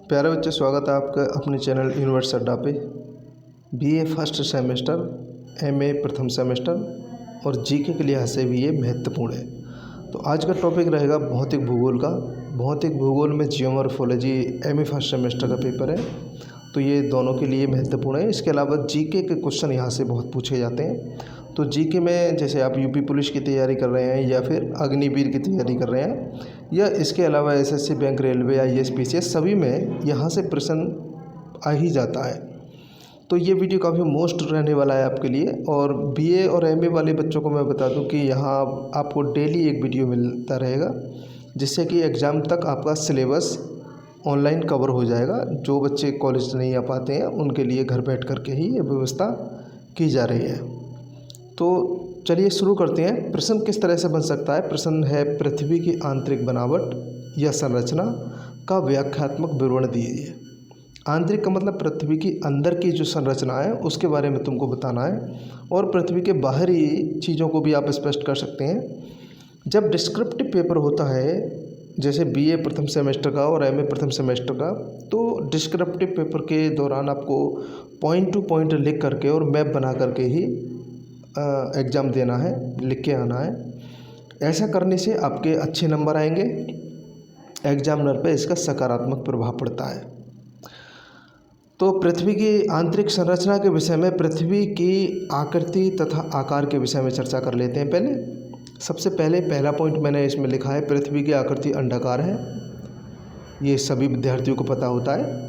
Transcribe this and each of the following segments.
प्यारे बच्चे, स्वागत है आपका अपने चैनल यूनिवर्स अड्डा पे। बीए फर्स्ट सेमेस्टर, एमए प्रथम सेमेस्टर और जीके के लिहाज से भी ये महत्वपूर्ण है। तो आज का टॉपिक रहेगा भौतिक भूगोल का। भौतिक भूगोल में जियोमॉर्फोलॉजी एमए फर्स्ट सेमेस्टर का पेपर है, तो ये दोनों के लिए महत्वपूर्ण है। इसके अलावा जीके के क्वेश्चन यहाँ से बहुत पूछे जाते हैं। तो जीके में जैसे आप यूपी पुलिस की तैयारी कर रहे हैं या फिर अग्निवीर की तैयारी कर रहे हैं या इसके अलावा SSC, bank, railway, IAS, PCS सभी में यहाँ से प्रश्न आ ही जाता है। तो ये वीडियो काफ़ी मोस्ट रहने वाला है आपके लिए। और बीए और एमए वाले बच्चों को मैं बता दूं कि यहाँ आपको डेली एक वीडियो मिलता रहेगा, जिससे कि एग्ज़ाम तक आपका सिलेबस ऑनलाइन कवर हो जाएगा। जो बच्चे कॉलेज नहीं आ पाते हैं उनके लिए घर बैठ कर के ही ये व्यवस्था की जा रही है। तो चलिए शुरू करते हैं। प्रश्न किस तरह से बन सकता है। प्रश्न है, पृथ्वी की आंतरिक बनावट या संरचना का व्याख्यात्मक विवरण दीजिए। आंतरिक का मतलब पृथ्वी की अंदर की जो संरचना है उसके बारे में तुमको बताना है, और पृथ्वी के बाहरी चीज़ों को भी आप स्पष्ट कर सकते हैं। जब डिस्क्रिप्टिव पेपर होता है, जैसे बीए प्रथम सेमेस्टर का और एमए प्रथम सेमेस्टर का, तो डिस्क्रिप्टिव पेपर के दौरान आपको पॉइंट टू पॉइंट लिख करके और मैप बना करके ही एग्ज़ाम देना है, लिख के आना है। ऐसा करने से आपके अच्छे नंबर आएंगे, एग्जामिनर पे इसका सकारात्मक प्रभाव पड़ता है। तो पृथ्वी की आंतरिक संरचना के विषय में, पृथ्वी की आकृति तथा आकार के विषय में चर्चा कर लेते हैं। सबसे पहले पहला पॉइंट मैंने इसमें लिखा है, पृथ्वी की आकृति अंडाकार है। ये सभी विद्यार्थियों को पता होता है।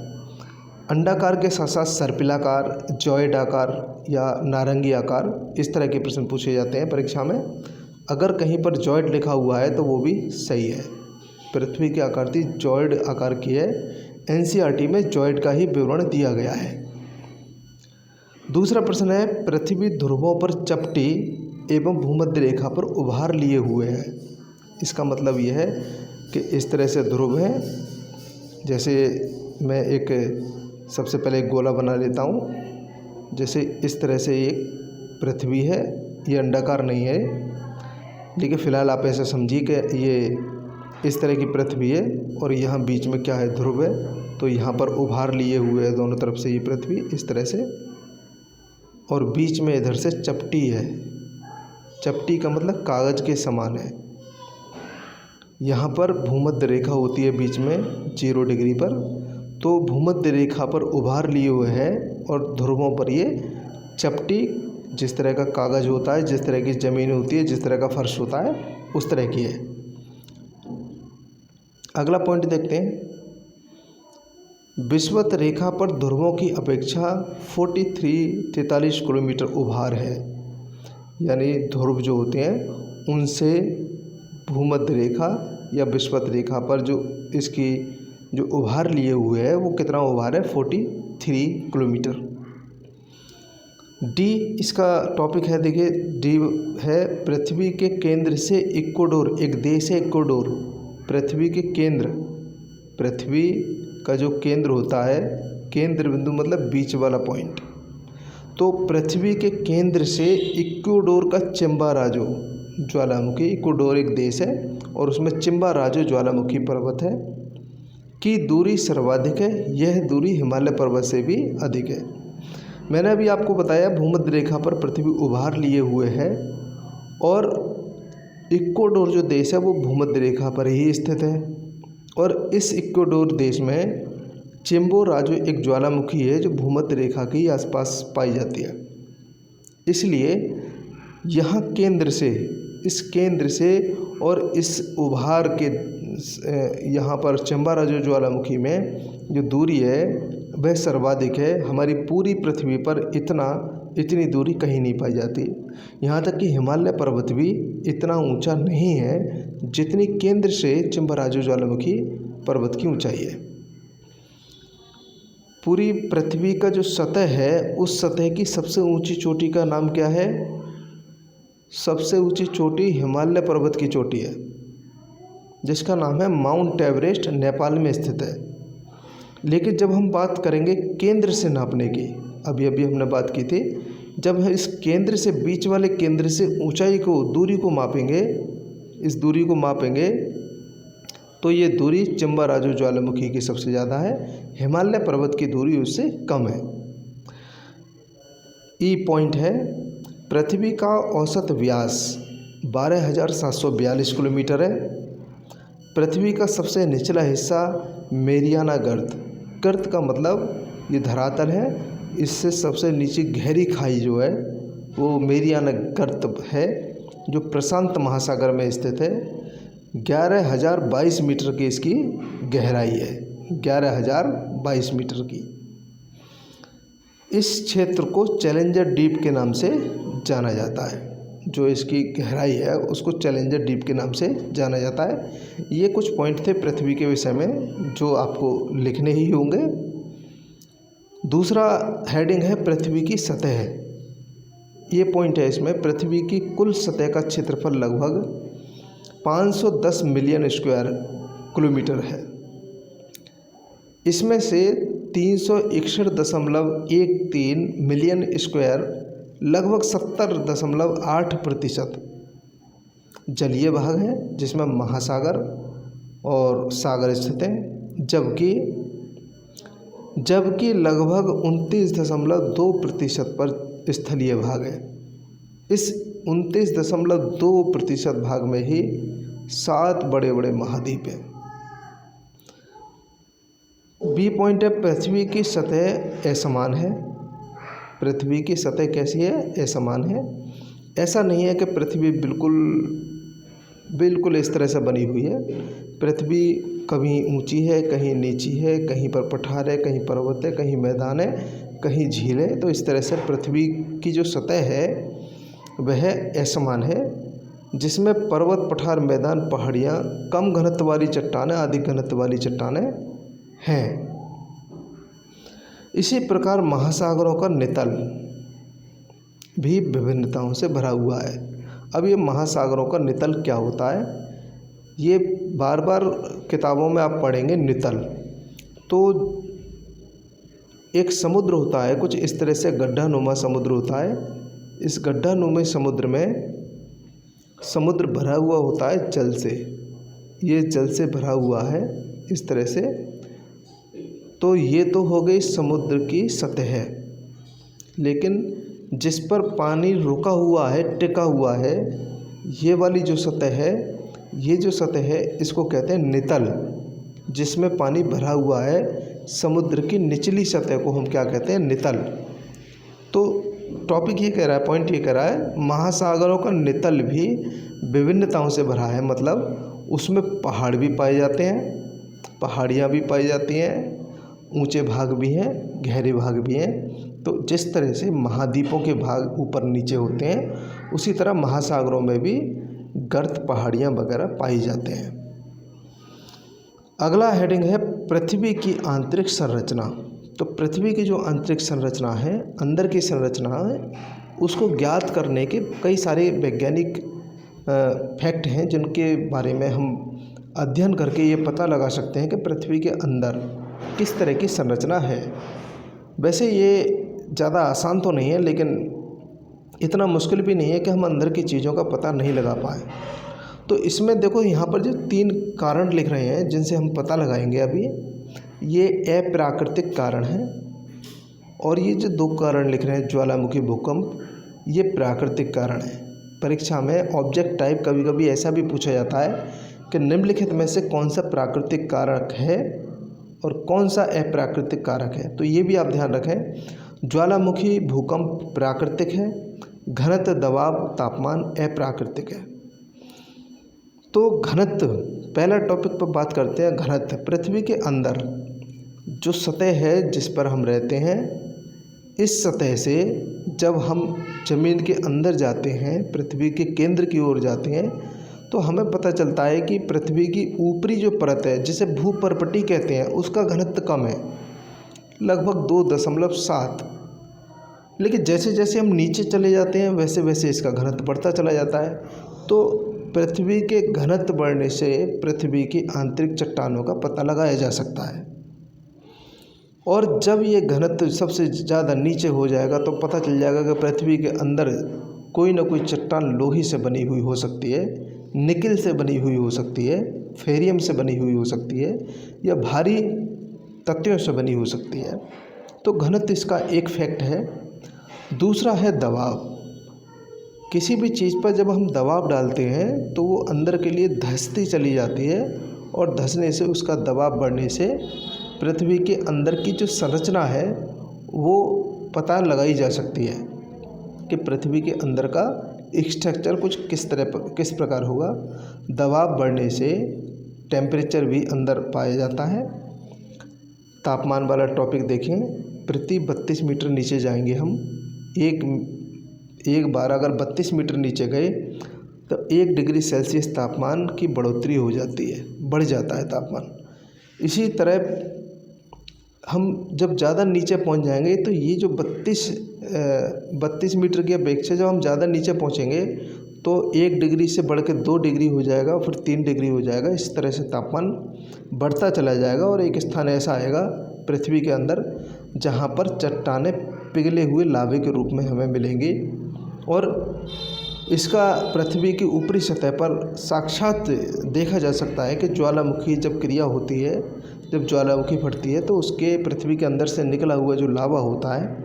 अंडाकार के साथ साथ सर्पिलाकार, जॉइड आकार या नारंगी आकार, इस तरह के प्रश्न पूछे जाते हैं परीक्षा में। अगर कहीं पर जॉइड लिखा हुआ है तो वो भी सही है। पृथ्वी की आकृति जॉइड आकार की है। एनसीईआरटी में जॉइड का ही विवरण दिया गया है। दूसरा प्रश्न है, पृथ्वी ध्रुवों पर चपटी एवं भूमध्य रेखा पर उभार लिए हुए है। इसका मतलब यह है कि इस तरह से ध्रुव है। जैसे मैं एक सबसे पहले एक गोला बना लेता हूँ। जैसे इस तरह से एक पृथ्वी है, ये अंडाकार नहीं है, लेकिन फ़िलहाल आप ऐसा समझिए कि ये इस तरह की पृथ्वी है और यहाँ बीच में क्या है, ध्रुव है। तो यहाँ पर उभार लिए हुए है दोनों तरफ से ये पृथ्वी इस तरह से, और बीच में इधर से चपटी है। चपटी का मतलब कागज़ के समान है। यहाँ पर भूमध्य रेखा होती है बीच में 0 डिग्री पर, तो भूमध्य रेखा पर उभार लिए हुए है और ध्रुवों पर ये चपटी, जिस तरह का कागज़ होता है, जिस तरह की ज़मीन होती है, जिस तरह का फर्श होता है, उस तरह की है। अगला पॉइंट देखते हैं। विषुवत रेखा पर ध्रुवों की अपेक्षा 43 किलोमीटर उभार है। यानी ध्रुव जो होते हैं उनसे भूमध्य रेखा या विषुवत रेखा पर जो इसकी जो उभार लिए हुए है वो कितना उभार है, 43 किलोमीटर। डी इसका टॉपिक है, देखिए डी है, पृथ्वी के केंद्र से इक्वाडोर, एक देश है इक्वाडोर, पृथ्वी के केंद्र, पृथ्वी का जो केंद्र होता है, केंद्र बिंदु मतलब बीच वाला पॉइंट, तो पृथ्वी के केंद्र से इक्वाडोर का चिम्बाराजो ज्वालामुखी, इक्वाडोर एक देश है और उसमें चिम्बाराजो ज्वालामुखी पर्वत है, की दूरी सर्वाधिक है। यह दूरी हिमालय पर्वत से भी अधिक है। मैंने अभी आपको बताया भूमध्य रेखा पर पृथ्वी उभार लिए हुए है, और इक्वाडोर जो देश है वो भूमध्य रेखा पर ही स्थित है। और इस इक्वाडोर देश में चिम्बाराजो एक ज्वालामुखी है जो भूमध्य रेखा के आसपास पाई जाती है। इसलिए यहाँ केंद्र से, इस केंद्र से और इस उभार के यहाँ पर चिम्बाराजो ज्वालामुखी में जो दूरी है वह सर्वाधिक है। हमारी पूरी पृथ्वी पर इतनी दूरी कहीं नहीं पाई जाती। यहाँ तक कि हिमालय पर्वत भी इतना ऊंचा नहीं है जितनी केंद्र से चिम्बाराजो ज्वालामुखी पर्वत की ऊंचाई है। पूरी पृथ्वी का जो सतह है, उस सतह की सबसे ऊंची चोटी का नाम क्या है? सबसे ऊंची चोटी हिमालय पर्वत की चोटी है, जिसका नाम है माउंट एवरेस्ट, नेपाल में स्थित है। लेकिन जब हम बात करेंगे केंद्र से नापने की, अभी हमने बात की थी, जब हम इस केंद्र से, बीच वाले केंद्र से ऊंचाई को, दूरी को मापेंगे, इस दूरी को मापेंगे तो ये दूरी चिंबा-राजू ज्वालामुखी की सबसे ज़्यादा है, हिमालय पर्वत की दूरी उससे कम है। ई पॉइंट है, पृथ्वी का औसत व्यास 12,742 किलोमीटर है। पृथ्वी का सबसे निचला हिस्सा मेरियाना गर्त, गर्त का मतलब ये धरातल है, इससे सबसे नीचे गहरी खाई जो है वो मेरियाना गर्त है, जो प्रशांत महासागर में स्थित है। 11,022 मीटर की इसकी गहराई है, 11,022 मीटर की। इस क्षेत्र को चैलेंजर डीप के नाम से जाना जाता है, जो इसकी गहराई है उसको चैलेंजर डीप के नाम से जाना जाता है। ये कुछ पॉइंट थे पृथ्वी के विषय में जो आपको लिखने ही होंगे। दूसरा हेडिंग है पृथ्वी की सतह। ये पॉइंट है इसमें, पृथ्वी की कुल सतह का क्षेत्रफल लगभग 510 मिलियन स्क्वायर किलोमीटर है। इसमें से 361.13 मिलियन स्क्वायर लगभग 70.8% जलीय भाग है, जिसमें महासागर और सागर स्थित हैं, जबकि लगभग 29.2% पर स्थलीय भाग है। इस 29.2% भाग में ही 7 बड़े बड़े महाद्वीप हैं। बी पॉइंट है, पृथ्वी की सतह असमान है। पृथ्वी की सतह कैसी है? असमान है। ऐसा नहीं है कि पृथ्वी बिल्कुल इस तरह से बनी हुई है। पृथ्वी कहीं ऊंची है, कहीं नीची है, कहीं पर पठार है, कहीं पर्वत है, कहीं मैदान है, कहीं झील है। तो इस तरह से पृथ्वी की जो सतह है वह असमान है, जिसमें पर्वत, पठार, मैदान, पहाड़ियाँ, कम घनत्व वाली चट्टानें, अधिक घनत्व वाली चट्टानें हैं। इसी प्रकार महासागरों का नितल भी विभिन्नताओं से भरा हुआ है। अब ये महासागरों का नितल क्या होता है, ये बार बार किताबों में आप पढ़ेंगे। नितल तो एक समुद्र होता है, कुछ इस तरह से गड्ढानुमा समुद्र होता है। इस गड्ढानुमा समुद्र में समुद्र भरा हुआ होता है जल से, ये जल से भरा हुआ है इस तरह से। तो ये तो हो गई समुद्र की सतह, लेकिन जिस पर पानी रुका हुआ है, टिका हुआ है, ये वाली जो सतह है, ये जो सतह है इसको कहते हैं नितल। जिसमें पानी भरा हुआ है, समुद्र की निचली सतह को हम क्या कहते हैं? नितल। तो टॉपिक ये कह रहा है, पॉइंट ये कह रहा है, महासागरों का नितल भी विभिन्नताओं से भरा है। मतलब उसमें पहाड़ भी पाए जाते हैं, पहाड़ियाँ भी पाई जाती हैं, ऊंचे भाग भी हैं, गहरे भाग भी हैं। तो जिस तरह से महाद्वीपों के भाग ऊपर नीचे होते हैं, उसी तरह महासागरों में भी गर्त, पहाड़ियाँ वगैरह पाई जाते हैं। अगला हेडिंग है पृथ्वी की आंतरिक संरचना। तो पृथ्वी की जो आंतरिक संरचना है, अंदर की संरचना है, उसको ज्ञात करने के कई सारे वैज्ञानिक फैक्ट हैं, जिनके बारे में हम अध्ययन करके ये पता लगा सकते हैं कि पृथ्वी के अंदर किस तरह की संरचना है। वैसे ये ज़्यादा आसान तो नहीं है, लेकिन इतना मुश्किल भी नहीं है कि हम अंदर की चीज़ों का पता नहीं लगा पाए। तो इसमें देखो, यहाँ पर जो 3 कारण लिख रहे हैं जिनसे हम पता लगाएंगे अभी, ये अप्राकृतिक कारण हैं, और ये जो 2 कारण लिख रहे हैं ज्वालामुखी, भूकंप, ये प्राकृतिक कारण है। परीक्षा में ऑब्जेक्ट टाइप कभी कभी ऐसा भी पूछा जाता है कि निम्नलिखित में से कौन सा प्राकृतिक कारक है और कौन सा अप्राकृतिक कारक है। तो ये भी आप ध्यान रखें, ज्वालामुखी, भूकंप प्राकृतिक है, घनत्व, दबाव, तापमान अप्राकृतिक है। तो घनत्व, पहला टॉपिक पर बात करते हैं। घनत्व, पृथ्वी के अंदर जो सतह है जिस पर हम रहते हैं, इस सतह से जब हम ज़मीन के अंदर जाते हैं, पृथ्वी के केंद्र की ओर जाते हैं, तो हमें पता चलता है कि पृथ्वी की ऊपरी जो परत है, जिसे भूपर्पटी कहते हैं, उसका घनत्व कम है, लगभग 2.7। लेकिन जैसे जैसे हम नीचे चले जाते हैं, वैसे वैसे इसका घनत्व बढ़ता चला जाता है। तो पृथ्वी के घनत्व बढ़ने से पृथ्वी की आंतरिक चट्टानों का पता लगाया जा सकता है। और जब ये घनत्व सबसे ज़्यादा नीचे हो जाएगा तो पता चल जाएगा कि पृथ्वी के अंदर कोई ना कोई चट्टान लोहे से बनी हुई हो सकती है, निकिल से बनी हुई हो सकती है, फेरियम से बनी हुई हो सकती है या भारी तत्वों से बनी हो सकती है। तो घनत्व इसका एक फैक्ट है। दूसरा है दबाव। किसी भी चीज़ पर जब हम दबाव डालते हैं तो वो अंदर के लिए धंसती चली जाती है और धंसने से उसका दबाव बढ़ने से पृथ्वी के अंदर की जो संरचना है वो पता लगाई जा सकती है कि पृथ्वी के अंदर का स्ट्रक्चर कुछ किस प्रकार होगा। दबाव बढ़ने से टेम्परेचर भी अंदर पाया जाता है। तापमान वाला टॉपिक देखें, प्रति 32 मीटर नीचे जाएंगे हम। एक बार अगर 32 मीटर नीचे गए तो 1 डिग्री सेल्सियस तापमान की बढ़ोतरी हो जाती है, बढ़ जाता है तापमान। इसी तरह हम जब ज़्यादा नीचे पहुंच जाएंगे तो ये जो 32 मीटर की अपेक्षा जब हम ज़्यादा नीचे पहुंचेंगे तो 1 डिग्री से बढ़ के 2 डिग्री हो जाएगा, फिर 3 डिग्री हो जाएगा। इस तरह से तापमान बढ़ता चला जाएगा और एक स्थान ऐसा आएगा पृथ्वी के अंदर जहाँ पर चट्टानें पिघले हुए लावे के रूप में हमें मिलेंगी और इसका पृथ्वी की ऊपरी सतह पर साक्षात देखा जा सकता है कि ज्वालामुखी जब क्रिया होती है, जब ज्वालामुखी फटती है तो उसके पृथ्वी के अंदर से निकला हुआ जो लावा होता है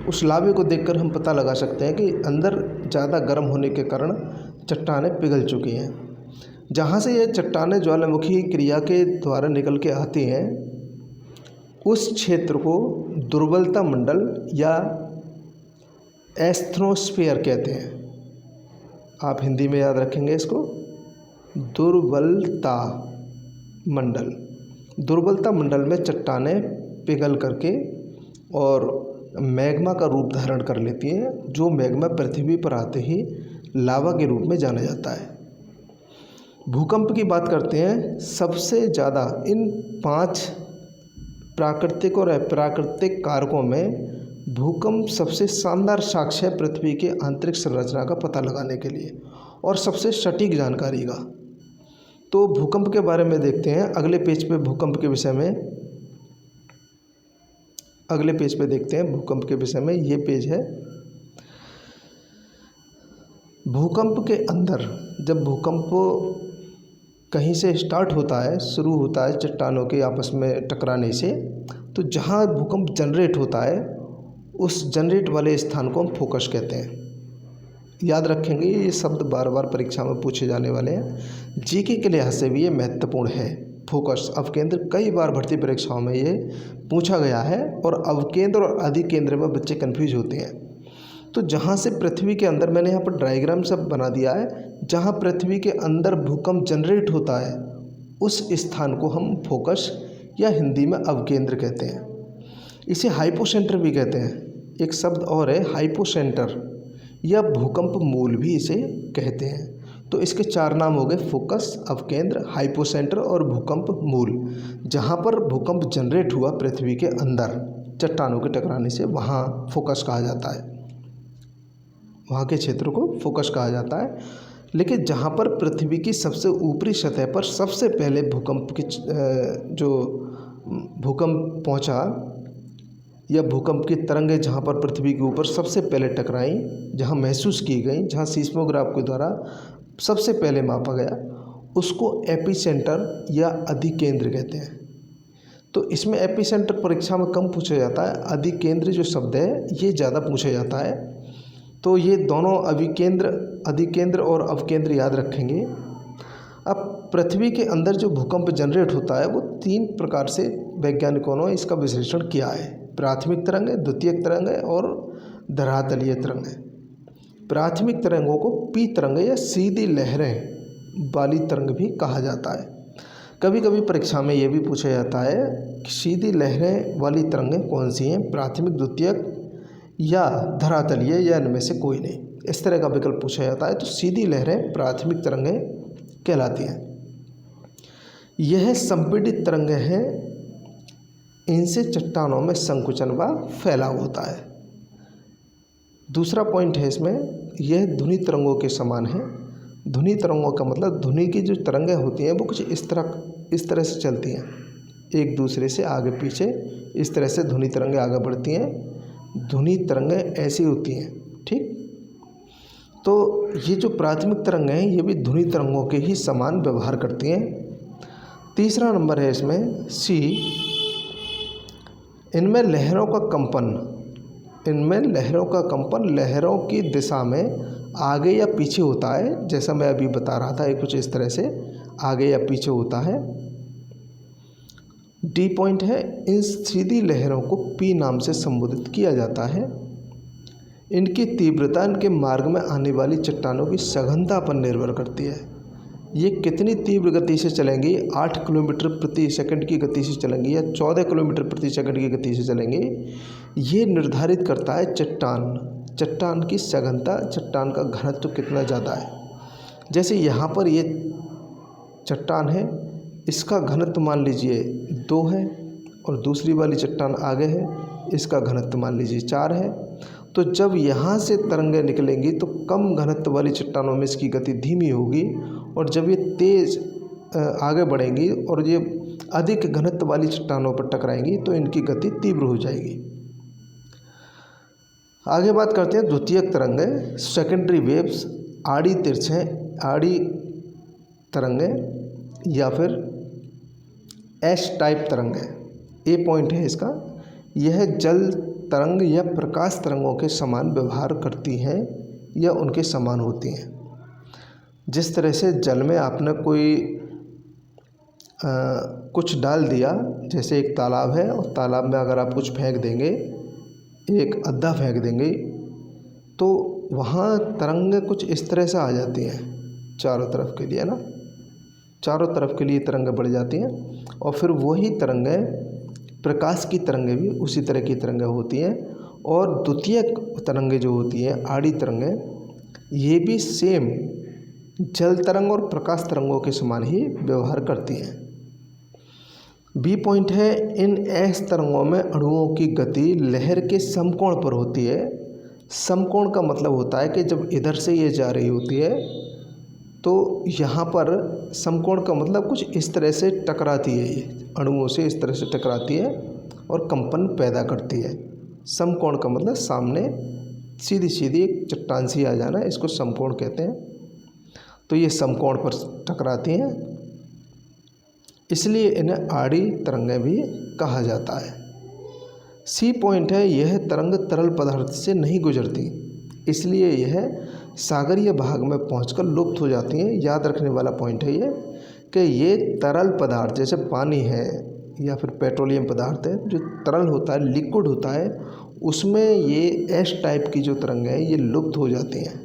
उस लावे को देखकर हम पता लगा सकते हैं कि अंदर ज़्यादा गर्म होने के कारण चट्टानें पिघल चुकी हैं। जहाँ से ये चट्टानें ज्वालामुखी क्रिया के द्वारा निकल के आती हैं उस क्षेत्र को दुर्बलता मंडल या एस्थ्रोस्फीयर कहते हैं। आप हिंदी में याद रखेंगे इसको, दुर्बलता मंडल। दुर्बलता मंडल में चट्टानें पिघल करके और मैग्मा का रूप धारण कर लेती हैं, जो मैग्मा पृथ्वी पर आते ही लावा के रूप में जाना जाता है। भूकंप की बात करते हैं। सबसे ज़्यादा इन 5 प्राकृतिक और अप्राकृतिक कारकों में भूकंप सबसे शानदार साक्ष्य है पृथ्वी के आंतरिक संरचना का पता लगाने के लिए और सबसे सटीक जानकारी का। तो भूकंप के बारे में देखते हैं अगले पेज पे। भूकंप के विषय में अगले पेज पे देखते हैं भूकंप के विषय में। ये पेज है। भूकंप के अंदर जब भूकंप कहीं से स्टार्ट होता है, शुरू होता है चट्टानों के आपस में टकराने से, तो जहाँ भूकंप जनरेट होता है उस जनरेट वाले स्थान को हम फोकस कहते हैं। याद रखेंगे, ये शब्द बार बार परीक्षा में पूछे जाने वाले हैं। जीके के लिहाज से भी ये महत्वपूर्ण है। फोकस, अवकेंद्र, कई बार भर्ती परीक्षाओं में ये पूछा गया है और अवकेंद्र और अधिकेंद्र में बच्चे कन्फ्यूज होते हैं। तो जहाँ से पृथ्वी के अंदर, मैंने यहाँ पर डायग्राम सब बना दिया है, जहाँ पृथ्वी के अंदर भूकंप जनरेट होता है उस स्थान को हम फोकस या हिंदी में अवकेंद्र कहते हैं। इसे हाइपोसेंटर भी कहते हैं। एक शब्द और है हाइपोसेंटर या भूकंप मूल भी इसे कहते हैं। तो इसके 4 नाम हो गए, फोकस, अवकेंद्र, हाइपोसेंटर और भूकंप मूल। जहाँ पर भूकंप जनरेट हुआ पृथ्वी के अंदर चट्टानों के टकराने से, वहाँ फोकस कहा जाता है, वहाँ के क्षेत्र को फोकस कहा जाता है। लेकिन जहाँ पर पृथ्वी की सबसे ऊपरी सतह पर सबसे पहले भूकंप पहुँचा या भूकंप की तरंगें जहाँ पर पृथ्वी के ऊपर सबसे पहले टकराई, जहाँ महसूस की गई, जहाँ सीस्मोग्राफ के द्वारा सबसे पहले मापा गया, उसको एपिसेंटर या अधिकेंद्र कहते हैं। तो इसमें एपिसेंटर परीक्षा में कम पूछा जाता है, अधिकेंद्र जो शब्द है ये ज़्यादा पूछा जाता है। तो ये दोनों अधिकेंद्र और अवकेंद्र याद रखेंगे। अब पृथ्वी के अंदर जो भूकंप जनरेट होता है वो 3 प्रकार से वैज्ञानिकों ने इसका विश्लेषण किया है। प्राथमिक तरंगें, द्वितीयक तरंगें और धरातलीय तरंगें। प्राथमिक तरंगों को पी तरंगें या सीधी लहरें वाली तरंग भी कहा जाता है। कभी कभी परीक्षा में ये भी पूछा जाता है कि सीधी लहरें वाली तरंगें कौन सी हैं, प्राथमिक, द्वितीयक या धरातलीय या इनमें से कोई नहीं, इस तरह का विकल्प पूछा जाता है। तो सीधी लहरें प्राथमिक तरंगें कहलाती हैं। यह संपीड़ित तरंगें हैं, इनसे चट्टानों में संकुचन व फैलाव होता है। दूसरा पॉइंट है इसमें, यह ध्वनि तरंगों के समान है। ध्वनि तरंगों का मतलब ध्वनि की जो तरंगें होती हैं वो कुछ इस तरह से चलती हैं, एक दूसरे से आगे पीछे, इस तरह से ध्वनि तरंगें आगे बढ़ती हैं। ध्वनि तरंगें ऐसी होती हैं, ठीक। तो ये जो प्राथमिक तरंगें हैं ये भी ध्वनि तरंगों के ही समान व्यवहार करती हैं। तीसरा नंबर है इसमें सी, इनमें लहरों का कंपन लहरों की दिशा में आगे या पीछे होता है। जैसा मैं अभी बता रहा था, ये कुछ इस तरह से आगे या पीछे होता है। डी पॉइंट है, इन सीधी लहरों को पी नाम से संबोधित किया जाता है। इनकी तीव्रता इनके मार्ग में आने वाली चट्टानों की सघनता पर निर्भर करती है। ये कितनी तीव्र गति से चलेंगी, 8 किलोमीटर प्रति सेकंड की गति से चलेंगी या 14 किलोमीटर प्रति सेकंड की गति से चलेंगी, ये निर्धारित करता है चट्टान की सघनता, चट्टान का घनत्व कितना ज़्यादा है। जैसे यहाँ पर ये चट्टान है, इसका घनत्व मान लीजिए 2 है और दूसरी वाली चट्टान आगे है, इसका घनत्व मान लीजिए 4 है। तो जब यहाँ से तरंगें निकलेंगी तो कम घनत्व वाली चट्टानों में इसकी गति धीमी होगी, और जब ये तेज़ आगे बढ़ेंगी और ये अधिक घनत्व वाली चट्टानों पर टकराएंगी तो इनकी गति तीव्र हो जाएगी। आगे बात करते हैं द्वितीयक तरंगें, सेकेंडरी वेव्स, आड़ी तरंगें या फिर एस टाइप तरंगें। ए पॉइंट है इसका, यह जल तरंग या प्रकाश तरंगों के समान व्यवहार करती हैं या उनके समान होती हैं। जिस तरह से जल में आपने कोई कुछ डाल दिया, जैसे एक तालाब है और तालाब में अगर आप कुछ फेंक देंगे, एक अद्दा फेंक देंगे, तो वहाँ तरंगें कुछ इस तरह से आ जाती हैं चारों तरफ के लिए ना, चारों तरफ के लिए तरंगें बढ़ जाती हैं। और फिर वही तरंगें, प्रकाश की तरंगें भी उसी तरह की तरंगें होती हैं। और द्वितीयक तरंगें जो होती हैं, आड़ी तरंगें, ये भी सेम जल तरंग और प्रकाश तरंगों के समान ही व्यवहार करती हैं। बी पॉइंट है, इन एस तरंगों में अणुओं की गति लहर के समकोण पर होती है। समकोण का मतलब होता है कि जब इधर से ये जा रही होती है तो यहाँ पर समकोण का मतलब कुछ इस तरह से टकराती है, ये अणुओं से इस तरह से टकराती है और कंपन पैदा करती है। समकोण का मतलब सामने सीधी सीधी एक चट्टान सी आ जाना, इसको समकोण कहते हैं। तो ये समकोण पर टकराती हैं, इसलिए इन्हें आड़ी तरंगें भी कहा जाता है। सी पॉइंट है, यह तरंग तरल पदार्थ से नहीं गुजरती, इसलिए यह सागरीय भाग में पहुंचकर लुप्त हो जाती हैं। याद रखने वाला पॉइंट है ये कि ये तरल पदार्थ जैसे पानी है या फिर पेट्रोलियम पदार्थ है, जो तरल होता है, लिक्विड होता है, उसमें ये एस टाइप की जो तरंगें हैं ये लुप्त हो जाती हैं।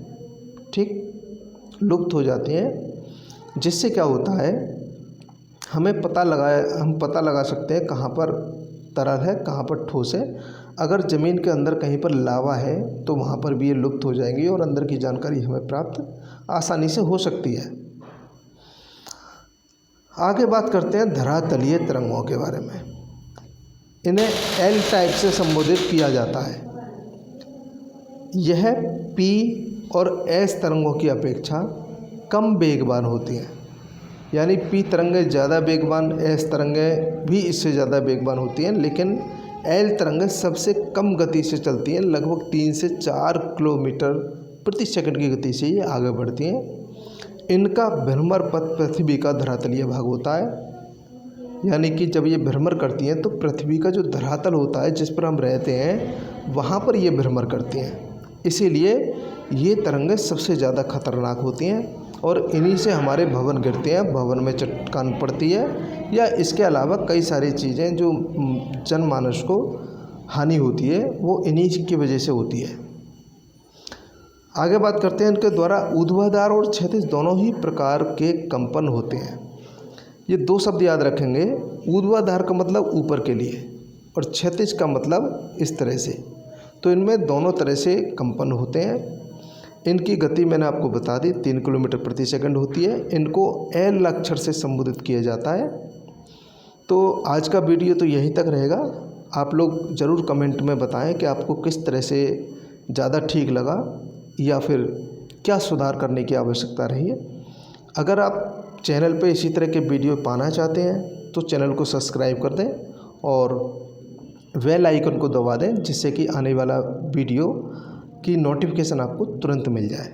ठीक, लुप्त हो जाती हैं, जिससे क्या होता है, हम पता लगा सकते हैं कहाँ पर तरल है, कहाँ पर ठोस है। अगर ज़मीन के अंदर कहीं पर लावा है तो वहाँ पर भी ये लुप्त हो जाएंगी और अंदर की जानकारी हमें प्राप्त आसानी से हो सकती है। आगे बात करते हैं धरातलीय तरंगों के बारे में। इन्हें एल टाइप से संबोधित किया जाता है। यह पी और एस तरंगों की अपेक्षा कम वेगवान होती हैं, यानी पी तरंगें ज़्यादा वेगवान, एस तरंगें भी इससे ज़्यादा वेगवान होती हैं, लेकिन एल तरंगें सबसे कम गति से चलती हैं। लगभग 3 से 4 किलोमीटर प्रति सेकंड की गति से ये आगे बढ़ती हैं। इनका भ्रमण पथ पृथ्वी का धरातलीय भाग होता है, यानी कि जब ये भ्रमण करती हैं तो पृथ्वी का जो धरातल होता है जिस पर हम रहते हैं वहाँ पर ये भ्रमण करती हैं। इसीलिए ये तरंगें सबसे ज़्यादा खतरनाक होती हैं और इन्हीं से हमारे भवन गिरते हैं, भवन में चट्टान पड़ती है, या इसके अलावा कई सारी चीज़ें जो जनमानस को हानि होती है वो इन्हीं की वजह से होती है। आगे बात करते हैं, इनके द्वारा ऊर्ध्वाधर और क्षैतिज दोनों ही प्रकार के कंपन होते हैं। ये 2 शब्द याद रखेंगे, ऊर्ध्वाधर का मतलब ऊपर के लिए और क्षैतिज का मतलब इस तरह से। तो इनमें दोनों तरह से कंपन होते हैं। इनकी गति मैंने आपको बता दी 3 किलोमीटर प्रति सेकंड होती है। इनको एल अक्षर से संबोधित किया जाता है। तो आज का वीडियो तो यहीं तक रहेगा। आप लोग ज़रूर कमेंट में बताएं कि आपको किस तरह से ज़्यादा ठीक लगा या फिर क्या सुधार करने की आवश्यकता रही है। अगर आप चैनल पे इसी तरह के वीडियो पाना चाहते हैं तो चैनल को सब्सक्राइब कर दें और बेल आइकन को दबा दें, जिससे कि आने वाला वीडियो की नोटिफिकेशन आपको तुरंत मिल जाए।